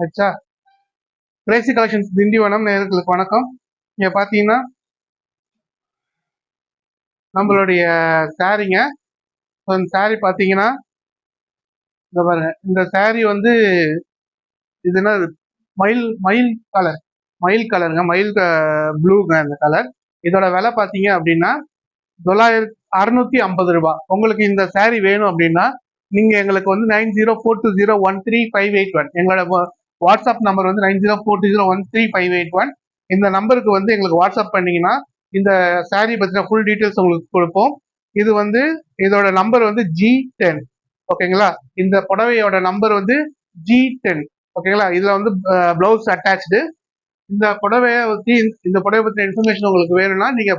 ஆச்சா. Crazy collections Tindivanam நேயர்களுக்கு வணக்கம். இங்க பாத்தீங்கன்னா நம்மளுடைய சாரீங்க. இந்த சாரி பாத்தீங்கன்னா இந்த பாருங்க, இந்த சாரி வந்து இது என்ன மயில் மயில் கலர், மயில் கலருங்க, மயில் ப்ளூங்க இந்த கலர். இதோட விலை பாத்தீங்க அப்படின்னா 650 ரூபாய். உங்களுக்கு இந்த சாரி வேணும் அப்படின்னா நீங்க எங்களுக்கு வந்து 9042013581 எங்களோட வாட்ஸ்அப் நம்பர் வந்து 9042013581. இந்த நம்பருக்கு வந்து எங்களுக்கு வாட்ஸ்அப் பண்ணீங்கன்னா இந்த சாரி பத்தின ஃபுல் டீட்டெயில்ஸ் உங்களுக்கு கொடுப்போம். இது வந்து இதோட நம்பர் வந்து G10. ஓகேங்களா. இந்த புடவையோட நம்பர் வந்து G10. ஓகேங்களா. இதுல வந்து பிளவுஸ் அட்டாச்சு. இந்த புடவையை பத்தி இந்த புடவை பத்தின இன்ஃபர்மேஷன் உங்களுக்கு வேணும்னா நீங்க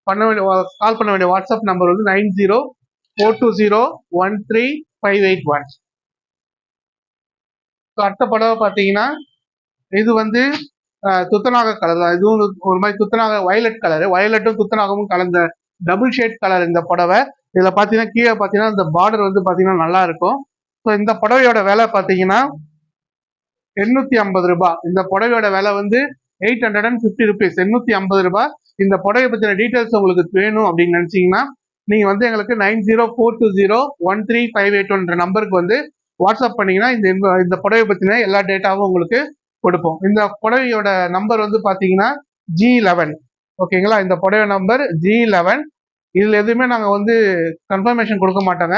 கால் பண்ண வேண்டிய வாட்ஸ்அப் நம்பர் வந்து 9042013581. அடுத்த புடவை பாத்தீங்கன்னா இது வந்து துத்தநாக கலர் தான். இதுவும் ஒரு மாதிரி துத்தநாக வயலட் கலர், வயலட்டும் துத்தநாகமும் கலந்த டபுள் ஷேட் கலர் இந்த புடவை. இதுல பாத்தீங்கன்னா கீழே பாத்தீங்கன்னா இந்த பார்டர் வந்து பாத்தீங்கன்னா நல்லா இருக்கும். ஸோ இந்த புடவையோட விலை பாத்தீங்கன்னா 850 ரூபாய். இந்த புடவையோட விலை வந்து 850 ருபீஸ், 850 ரூபாய். இந்த புடவை பத்தின டீட்டெயில்ஸ் உங்களுக்கு வேணும் அப்படின்னு நினைச்சீங்கன்னா நீங்க வந்து எங்களுக்கு 9042013581 நம்பருக்கு வந்து வாட்ஸ்அப் பண்ணீங்கன்னா இந்த புடவை பத்தின எல்லா டேட்டாவும் உங்களுக்கு கொடுப்போம். இந்த புடவையோட நம்பர் வந்து பாத்தீங்கன்னா G11. ஓகேங்களா. இந்த புடவை நம்பர் G11. இதுல எதுவுமே நாங்க வந்து கன்ஃபர்மேஷன் கொடுக்க மாட்டோங்க.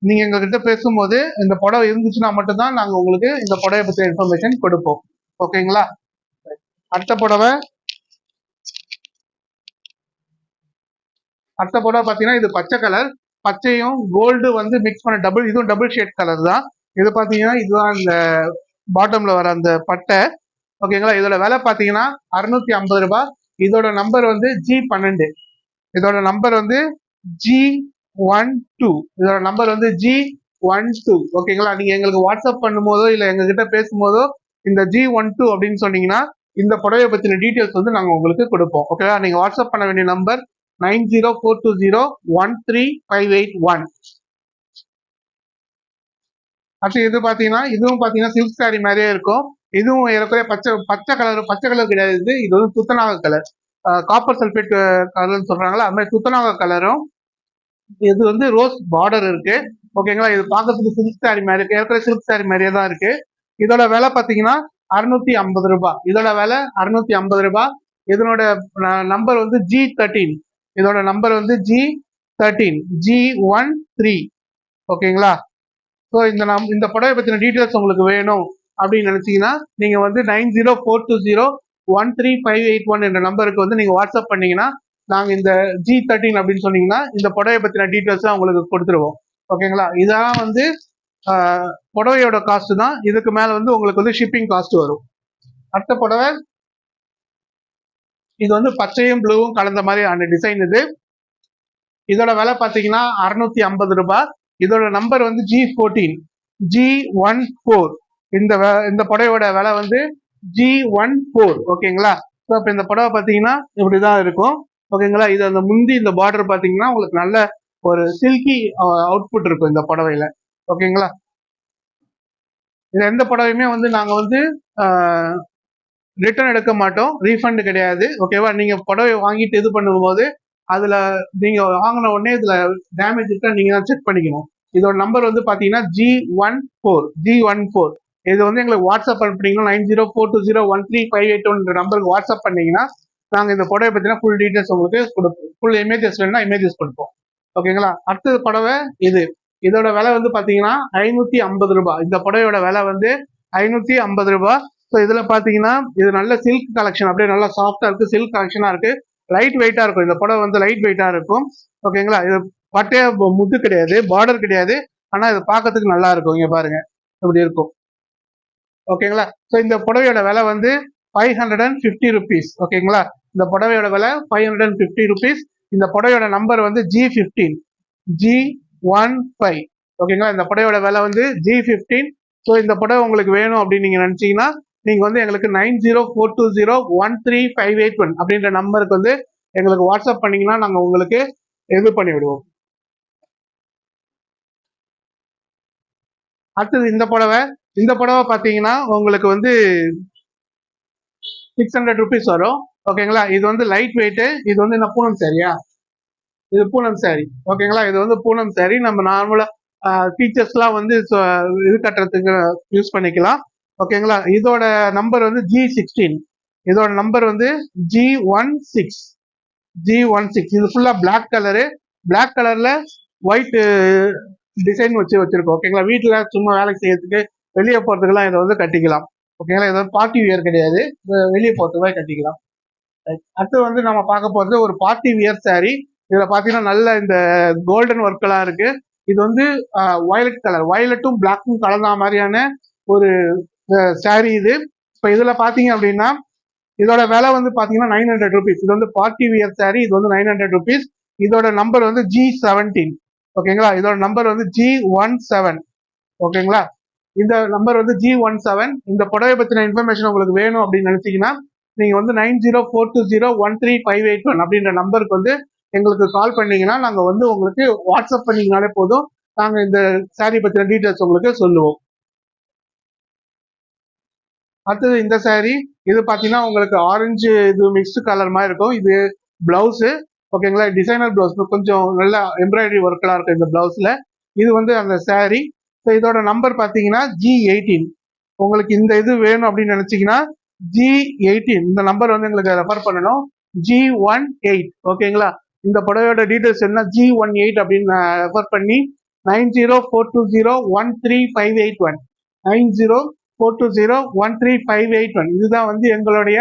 நீங்க எங்ககிட்ட பேசும்போது இந்த புடவை இருந்துச்சுன்னா மட்டும்தான் நாங்க உங்களுக்கு இந்த புடவை பத்தின இன்ஃபர்மேஷன் கொடுப்போம். ஓகேங்களா. அடுத்த புடவை பாத்தீங்கன்னா இது பச்சை கலர், பச்சையும் கோல்டு வந்து மிக்ஸ் பண்ண இதுவும் டபுள் ஷேட் கலர் தான். இது பாத்தீங்கன்னா இதுதான் இந்த பாட்டம்ல வர அந்த பட்டை. ஓகேங்களா. இதோட விலை பாத்தீங்கன்னா 650 ரூபாய். இதோட நம்பர் வந்து G12. இதோட நம்பர் வந்து G12. இதோட நம்பர் வந்து G12. ஓகேங்களா. நீங்க எங்களுக்கு வாட்ஸ்அப் பண்ணும்போதோ இல்ல எங்ககிட்ட பேசும்போதோ இந்த G12 அப்படின்னு சொன்னீங்கன்னா இந்த புடவை பத்தின டீட்டெயில்ஸ் வந்து நாங்க உங்களுக்கு கொடுப்போம். ஓகேவா. நீங்க வாட்ஸ்அப் பண்ண வேண்டிய நம்பர் 9042013581. அடுத்து இது பாத்தீங்கன்னா இதுவும் பாத்தீங்கன்னா சில்க் சாரி மாதிரியே இருக்கும். இதுவும் ஏறக்குறைய பச்சை கலர் கிடையாது. இது வந்து துத்தநாக கலர், காப்பர் சல்பேட் கலர்னு சொல்றாங்களா, அது மாதிரி துத்தநாக கலரும். இது வந்து ரோஸ் பார்டர் இருக்கு. ஓகேங்களா. இது பார்க்கறதுக்கு சில்க் சாரி மாதிரி இருக்கு, ஏற்கனவே சில்க் சாரி மாதிரியே தான் இருக்கு. இதோட விலை பாத்தீங்கன்னா 650 ரூபாய். இதோட விலை 650 ரூபாய். இதனோட நம்பர் வந்து G13. இதோட நம்பர் வந்து G13, G13. ஓகேங்களா. ஸோ இந்த புடவை பத்தின டீட்டெயில்ஸ் உங்களுக்கு வேணும் அப்படின்னு நினைச்சீங்கன்னா நீங்க வந்து 9042013581 என்ற நம்பருக்கு வந்து நீங்க வாட்ஸ்அப் பண்ணீங்கன்னா நாங்க இந்த G13 அப்படின்னு சொன்னீங்கன்னா இந்த புடவை பத்தின டீட்டெயில்ஸ் உங்களுக்கு கொடுத்துருவோம். ஓகேங்களா. இதான் வந்து புடவையோட காஸ்ட் தான். இதுக்கு மேல வந்து உங்களுக்கு வந்து ஷிப்பிங் காஸ்ட் வரும். அடுத்த புடவை இது வந்து பச்சையும் ப்ளூவும் கலந்த மாதிரி அந்த டிசைன் இது. இதோட விலை பாத்தீங்கன்னா 650 ரூபாய். இதோட நம்பர் வந்து G14, G14. இந்த புடவையோட விலை வந்து G14. ஓகேங்களா. ஸோ இப்போ இந்த புடவை பார்த்தீங்கன்னா இப்படிதான் இருக்கும். ஓகேங்களா. இது அந்த முந்தி இந்த பார்டர் பார்த்தீங்கன்னா உங்களுக்கு நல்ல ஒரு சில்கி அவுட்புட் இருக்கும் இந்த புடவையில. ஓகேங்களா. இது எந்த புடவையுமே வந்து நாங்கள் வந்து ரிட்டர்ன் எடுக்க மாட்டோம், ரீஃபண்ட் கிடையாது. ஓகேவா. நீங்க புடவை வாங்கிட்டு இது பண்ணும்போது அதுல நீங்க வாங்கின உடனே இதுல டேமேஜ் இருக்கா நீங்க தான் செக் பண்ணிக்கணும். இதோட நம்பர் வந்து பாத்தீங்கன்னா G14. இது வந்து எங்களுக்கு வாட்ஸ்அப் அனுப்புனீங்கன்னா 9042013581 நம்பருக்கு வாட்ஸ்அப் பண்ணீங்கன்னா நாங்க இந்த புடவை பத்தினா ஃபுல் டீடைல்ஸ் உங்களுக்கு கொடுப்போம். ஃபுல் இமேஜஸ் வேணும்னா இமேஜஸ் கொடுப்போம். ஓகேங்களா. அடுத்தது புடவை இதோட விலை வந்து பாத்தீங்கன்னா 550 ரூபாய். இந்த புடவையோட விலை வந்து 550 ரூபாய். ஸோ இதுல பாத்தீங்கன்னா இது நல்ல சில்க் கலெக்ஷன், அப்படியே நல்லா சாஃப்டா இருக்கு, சில்க் கலெக்ஷனா இருக்கு, லைட் வெயிட்டா இருக்கும். இந்த புடவை வந்து லைட் வெயிட்டா இருக்கும். ஓகேங்களா. இது பட்டையா முத்து கிடையாது, பார்டர் கிடையாது, ஆனா இது பார்க்கறதுக்கு நல்லா இருக்கும். இங்க பாருங்க இப்படி இருக்கும். ஓகேங்களா. ஸோ இந்த புடவையோட விலை வந்து 550 ருபீஸ். ஓகேங்களா. இந்த புடவையோட விலை 550 ருபீஸ். இந்த புடவையோட நம்பர் வந்து G15, G15. ஓகேங்களா. இந்த புடவையோட விலை வந்து G15. ஸோ இந்த புடவை உங்களுக்கு வேணும் அப்படின்னு நீங்க நினைச்சீங்கன்னா நீங்க வந்து எங்களுக்கு 9042013581 அப்படின்ற நம்பருக்கு வந்து எங்களுக்கு வாட்ஸ்அப் பண்ணீங்கன்னா நாங்க உங்களுக்கு இது பண்ணி விடுவோம். அடுத்தது இந்த புடவை இந்த புடவை பார்த்தீங்கன்னா உங்களுக்கு வந்து 600 ருபீஸ் வரும். ஓகேங்களா? இது வந்து லைட் வெயிட்டு. இது வந்து என்ன பூனம் சாரியா? இது பூனம் சாரி. ஓகேங்களா? இது வந்து பூனம் சாரி. நம்ம நார்மலா டீச்சர்ஸ்லாம் வந்து இது கட்டுறதுக்கு யூஸ் பண்ணிக்கலாம். ஓகேங்களா? இதோட நம்பர் வந்து G16. இதோட நம்பர் வந்து G16. G16. இது ஃபுல்லா பிளாக் கலரு. பிளாக் கலர்ல ஒயிட் டிசைன் வச்சிருக்கோம். ஓகேங்களா? வீட்டுல சும்மா வேலைக்கு செய்யறதுக்கு, வெளியே போறதுக்கெல்லாம் இதை வந்து கட்டிக்கலாம். ஓகேங்களா? இது வந்து பார்ட்டி வியர் கிடையாது. வெளியே போறதுக்கு கட்டிக்கலாம். அடுத்து வந்து நம்ம பார்க்க போறது ஒரு பார்ட்டி வியர் சாரி. இதுல பாத்தீங்கன்னா நல்ல இந்த கோல்டன் ஒர்க் எல்லாம் இருக்கு. இது வந்து வயலட் கலர், வயலட்டும் பிளாக்கும் கலந்த மாதிரியான ஒரு சாரி இது. இப்ப இதுல பாத்தீங்க அப்படின்னா இதோட விலை வந்து பாத்தீங்கன்னா 900 ருபீஸ். இது வந்து பார்ட்டி வியர் சாரி. இது வந்து 900 ருபீஸ். இதோட நம்பர் வந்து G17. ஓகேங்களா? இதோட நம்பர் வந்து G17. ஓகேங்களா? இந்த நம்பர் வந்து G17. இந்த புடவை பத்தின இன்ஃபர்மேஷன் உங்களுக்கு வேணும் அப்படின்னு நினைச்சீங்கன்னா நீங்க வந்து 9042013581 அப்படின்ற நம்பருக்கு வந்து எங்களுக்கு கால் பண்ணீங்கன்னா நாங்க வந்து உங்களுக்கு வாட்ஸ்அப் பண்ணீங்கனாலே போதும். நாங்க இந்த சாரி பத்தின டீட்டெயில்ஸ் உங்களுக்கு சொல்லுவோம். அடுத்தது இந்த சாரி. இது பாத்தீங்கன்னா உங்களுக்கு ஆரஞ்சு இது மிக்ஸ்டு கலர் மாதிரி இருக்கும். இது பிளவுஸ். ஓகேங்களா? டிசைனர் பிளவுஸ், கொஞ்சம் நல்ல எம்ப்ராய்டரி ஒர்க்லாம் இருக்கும் இந்த பிளவுஸ்ல. இது வந்து அந்த சாரி. இதோட நம்பர் பாத்தீங்கன்னா G18. உங்களுக்கு இந்த இது வேணும் அப்படின்னு நினைச்சீங்கன்னா G18 இந்த நம்பர் வந்து எங்களுக்கு ரெஃபர் பண்ணணும். G18. ஓகேங்களா? இந்த புடவையோட டீடைல்ஸ் என்ன, G18 அப்படின்னு ரெஃபர் பண்ணி 9042013581 9042013581 இதுதான் வந்து எங்களுடைய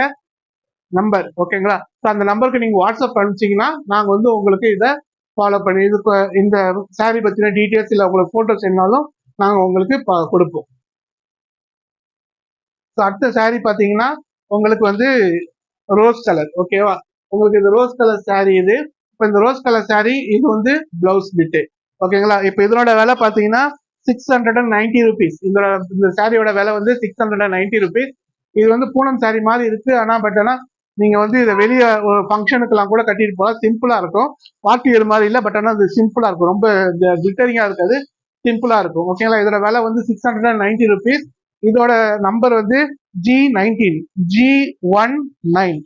நம்பர். ஓகேங்களா? அந்த நம்பருக்கு நீங்க வாட்ஸ்அப் அனுப்பிச்சீங்கன்னா நாங்க வந்து உங்களுக்கு இதை ஃபாலோ பண்ணி இதுக்கு இந்த சாரி பத்தின டீடைல்ஸ் இல்லை உங்களுக்கு போட்டோஸ் என்னாலும் நாங்க உங்களுக்கு கொடுப்போம். அடுத்த சாரி பாத்தீங்கன்னா உங்களுக்கு வந்து ரோஸ் கலர். ஓகேவா? உங்களுக்கு இது ரோஸ் கலர் சாரி. இது இப்போ இந்த ரோஸ் கலர் சாரி இது வந்து பிளவுஸ் பிட்டு. ஓகேங்களா? இப்போ இதனோட விலை பாத்தீங்கன்னா 690 ருபீஸ். இந்த சாரியோட விலை வந்து 690 ருபீஸ். இது வந்து பூனம் சாரி மாதிரி இருக்கு. ஆனா நீங்க வந்து இதை வெளியே ஒரு ஃபங்க்ஷனுக்கெல்லாம் கூட கட்டிட்டு போகலாம். சிம்பிளா இருக்கும். பார்ட்டி வேர் மாதிரி இல்லை. பட் ஆனால் இது சிம்பிளா இருக்கும். ரொம்ப கிளிட்டரிங்கா இருக்காது. சிம்பிளா இருக்கும். ஓகேங்களா? இதோட விலை வந்து 690 ருபீஸ். இதோட நம்பர் வந்து G19. G19.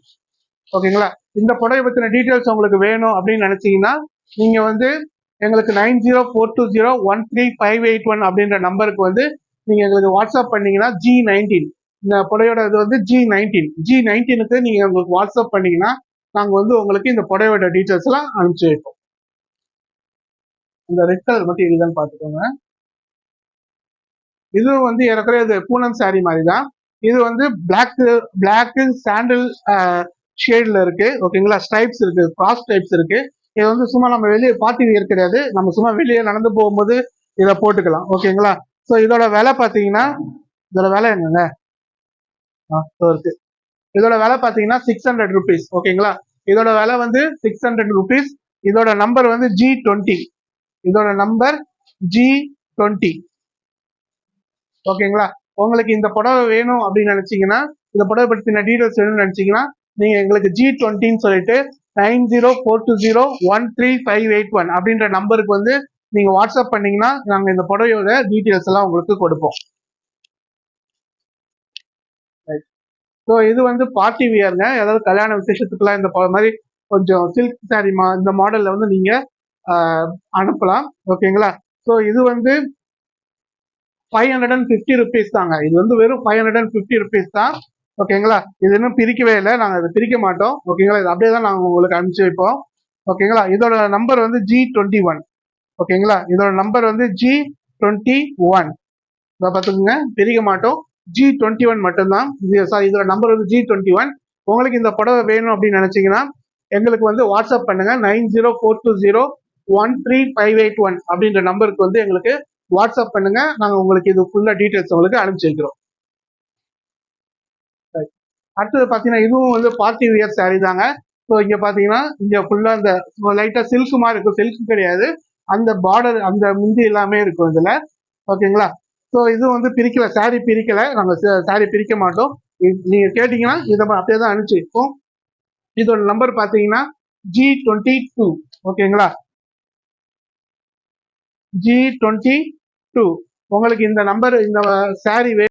ஓகேங்களா? இந்த புடவை பத்தின டீடைல்ஸ் உங்களுக்கு வேணும் அப்படின்னு நினைச்சீங்கன்னா நீங்க வந்து எங்களுக்கு 9042013581 அப்படின்ற நம்பருக்கு வந்து நீங்க எங்களுக்கு வாட்ஸ்அப் பண்ணீங்கன்னா G19 இந்த புடவையோட இது வந்து G19க்கு நீங்க உங்களுக்கு வாட்ஸ்அப் பண்ணீங்கன்னா நாங்க வந்து உங்களுக்கு இந்த புடவையோட டீடைல்ஸ் எல்லாம் அனுப்பிச்சு வைப்போம். இந்த ரெட் கலர் மட்டும் இதுதான் பாத்துக்கோங்க. இது வந்து ஏற்கனவே இது பூனம் சாரி மாதிரி தான். இது வந்து பிளாக் சாண்டில் ஷேட்ல இருக்கு. ஓகேங்களா? ஸ்டைப்ஸ் இருக்கு, கிராஸ் ஸ்டைப்ஸ் இருக்கு. இது வந்து சும்மா நம்ம வெளியே பார்ட்டி வியர் கிடையாது. நம்ம சும்மா வெளியே நடந்து போகும்போது இதை போட்டுக்கலாம். ஓகேங்களா? ஸோ இதோட விலை பார்த்தீங்கன்னா இதோட விலை என்னங்க இருக்கு. இதோட விலை பார்த்தீங்கன்னா 600 ருபீஸ். ஓகேங்களா? இதோட விலை வந்து 600 ருபீஸ். இதோட நம்பர் வந்து G20. இதோட நம்பர் G20. ஓகேங்களா? உங்களுக்கு இந்த புடவை வேணும் அப்படின்னு நினைச்சீங்கன்னா இந்த புடவை பற்றின டீடைல்ஸ் வேணும்னு நினைச்சீங்கன்னா நீங்க எங்களுக்கு G20 சொல்லிட்டு 9042013581 அப்படின்ற நம்பருக்கு வந்து நீங்க வாட்ஸ்அப் பண்ணீங்கன்னா நாங்க இந்த புடவையோட டீடைல்ஸ் எல்லாம் உங்களுக்கு கொடுப்போம். ஸோ இது வந்து பார்ட்டி வியர்ங்க. அதாவது கல்யாண விசேஷத்துக்குலாம் இந்த மாதிரி கொஞ்சம் சில்க் சாரி இந்த மாடல்ல வந்து நீங்க அனுப்பலாம். ஓகேங்களா? ஸோ இது வந்து 550 ருபீஸ் தாங்க. இது வந்து வெறும் 550 ருபீஸ் தான். ஓகேங்களா? இது இன்னும் பிரிக்கவே இல்லை. நாங்கள் அதை பிரிக்க மாட்டோம். ஓகேங்களா? இது அப்படியே தான் நாங்கள் உங்களுக்கு அனுப்பிச்சு வைப்போம். ஓகேங்களா? இதோட நம்பர் வந்து G21. ஓகேங்களா? இதோட நம்பர் வந்து G21. இதை பார்த்துக்குங்க, பிரிக்க மாட்டோம். G21 மட்டும்தான். சாரி, இதோட நம்பர் வந்து G21. உங்களுக்கு இந்த புடவை வேணும் அப்படின்னு நினைச்சீங்கன்னா எங்களுக்கு வந்து வாட்ஸ்அப் பண்ணுங்க. 9042013581 அப்படின்ற நம்பருக்கு வந்து எங்களுக்கு வாட்ஸ்அப் பண்ணுங்க. நாங்க உங்களுக்கு இது ஃபுல்லா டீடைல்ஸ் உங்களுக்கு அனுப்பிச்சு வைக்கிறோம். அடுத்தது பாத்தீங்கன்னா இதுவும் வந்து பார்ட்டி வியர் சாரி தாங்க. ஸோ இங்க பாத்தீங்கன்னா இங்க ஃபுல்லா இந்த லைட்டா சில்க் மாதிரி இருக்கும். சில்க் கிடையாது, அந்த பார்டர் அந்த முந்தி எல்லாமே இருக்கும் இதுல. ஓகேங்களா? ஸோ இது வந்து பிரிக்கல, சாரி பிரிக்கல. நாங்க சாரி பிரிக்க மாட்டோம். நீங்க கேட்டீங்கன்னா இதை அப்படியே தான் அனுப்பிச்சு வைப்போம். இதோட நம்பர் பாத்தீங்கன்னா G22. ஓகேங்களா? G22. உங்களுக்கு இந்த நம்பர் இந்த saree